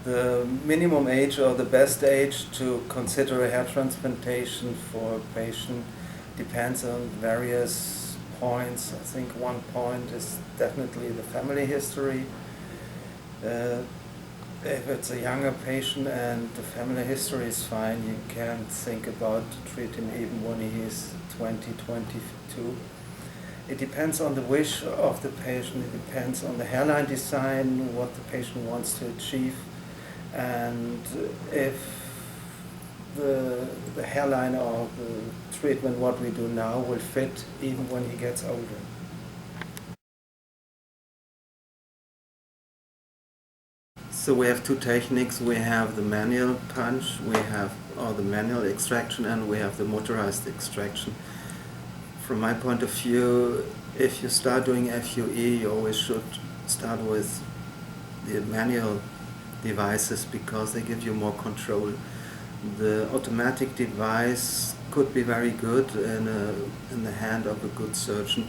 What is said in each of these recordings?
The minimum age or the best age to consider a hair transplantation for a patient depends on various points. I think one point is definitely the family history. If it's a younger patient and the family history is fine, you can think about treating even when he is 20, 22. It depends on the wish of the patient, it depends on the hairline design, what the patient wants to achieve, and if the hairline or the treatment what we do now will fit even when he gets older. So we have two techniques. We have the manual punch, or the manual extraction, and we have the motorized extraction. From my point of view, if you start doing FUE, you always should start with the manual devices because they give you more control. The automatic device could be very good in the hand of a good surgeon,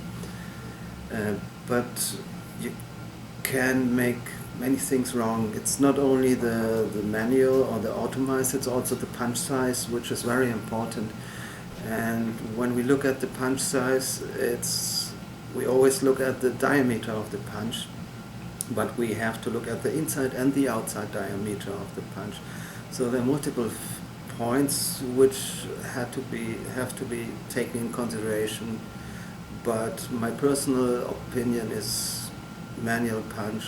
but you can make many things wrong. It's not only the manual or the automized, it's also the punch size, which is very important. And when we look at the punch size, we always look at the diameter of the punch, but we have to look at the inside and the outside diameter of the punch. So there are multiple points which have to be taken in consideration, but my personal opinion is manual punch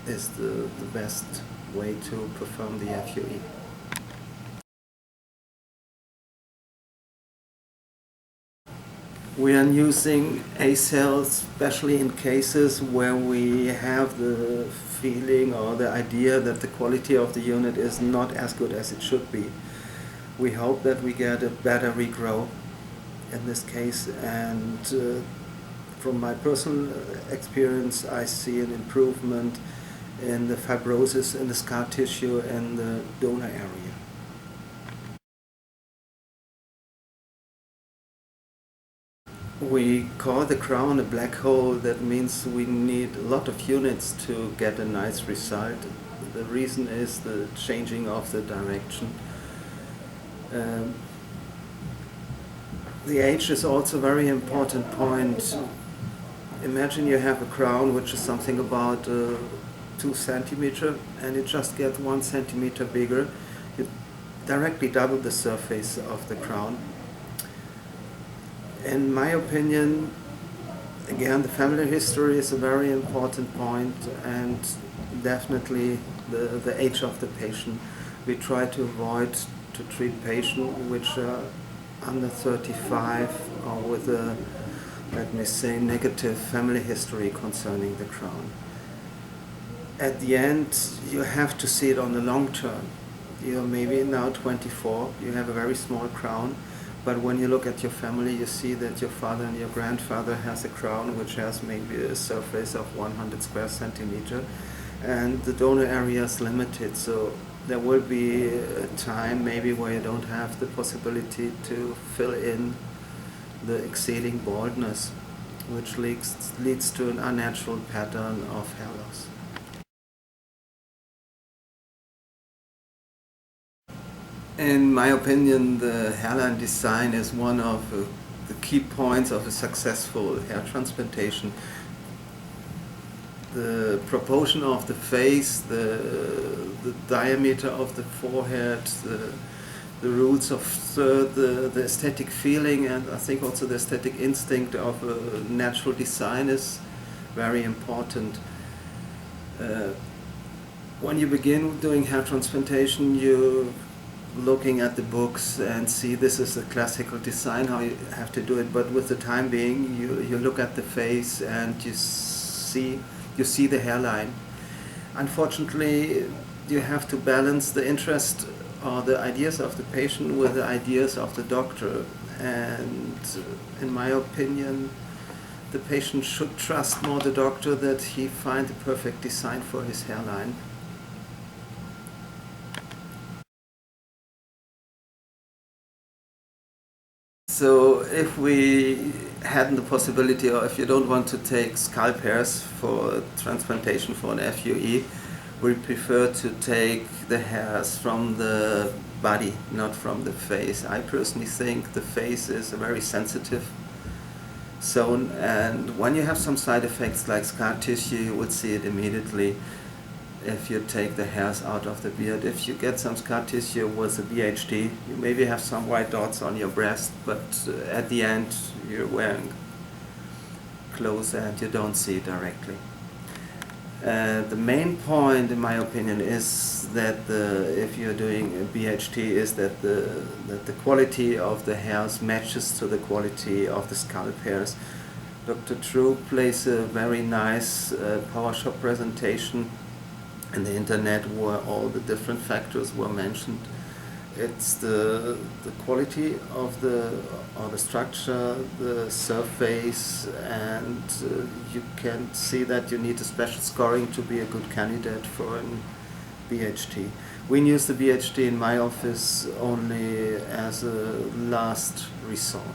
is the best way to perform the FUE. We are using Hasselt especially in cases where we have the feeling or the idea that the quality of the unit is not as good as it should be. We hope that we get a better regrow in this case, and from my personal experience I see an improvement in the fibrosis in the scar tissue in the donor area. We call the crown a black hole. That means we need a lot of units to get a nice result. The reason is the changing of the direction. The age is also a very important point. Imagine you have a crown which is something about 2 centimeters and it just gets 1 centimeter bigger. You directly double the surface of the crown. In my opinion, again, the family history is a very important point, and definitely the age of the patient. We try to avoid to treat patients which are under 35 or with a, let me say, negative family history concerning the crown. At the end, you have to see it on the long term. You're maybe now 24, you have a very small crown, but when you look at your family, you see that your father and your grandfather has a crown which has maybe a surface of 100 square centimeters, and the donor area is limited. So there will be a time maybe where you don't have the possibility to fill in the exceeding baldness, which leads to an unnatural pattern of hair loss. In my opinion, the hairline design is one of the key points of a successful hair transplantation. The proportion of the face, the diameter of the forehead, the roots of the aesthetic feeling, and I think also the aesthetic instinct of a natural design is very important. When you begin doing hair transplantation, you looking at the books and see this is a classical design, how you have to do it, but with the time being you look at the face and you see the hairline. Unfortunately, you have to balance the interest or the ideas of the patient with the ideas of the doctor, and in my opinion the patient should trust more the doctor that he find the perfect design for his hairline. So if we hadn't the possibility, or if you don't want to take scalp hairs for transplantation for an FUE, we prefer to take the hairs from the body, not from the face. I personally think the face is a very sensitive zone, and when you have some side effects like scar tissue, you would see it immediately if you take the hairs out of the beard. If you get some scar tissue with a BHD, you maybe have some white dots on your breast, but at the end you're wearing clothes and you don't see it directly. The main point, in my opinion, is that if you're doing a BHT, is that the quality of the hairs matches to the quality of the scalp hairs. Dr. True plays a very nice PowerShop presentation in the internet where all the different factors were mentioned. It's the quality of the structure, the surface, and you can see that you need a special scoring to be a good candidate for an BHT. We use the BHT in my office only as a last resort.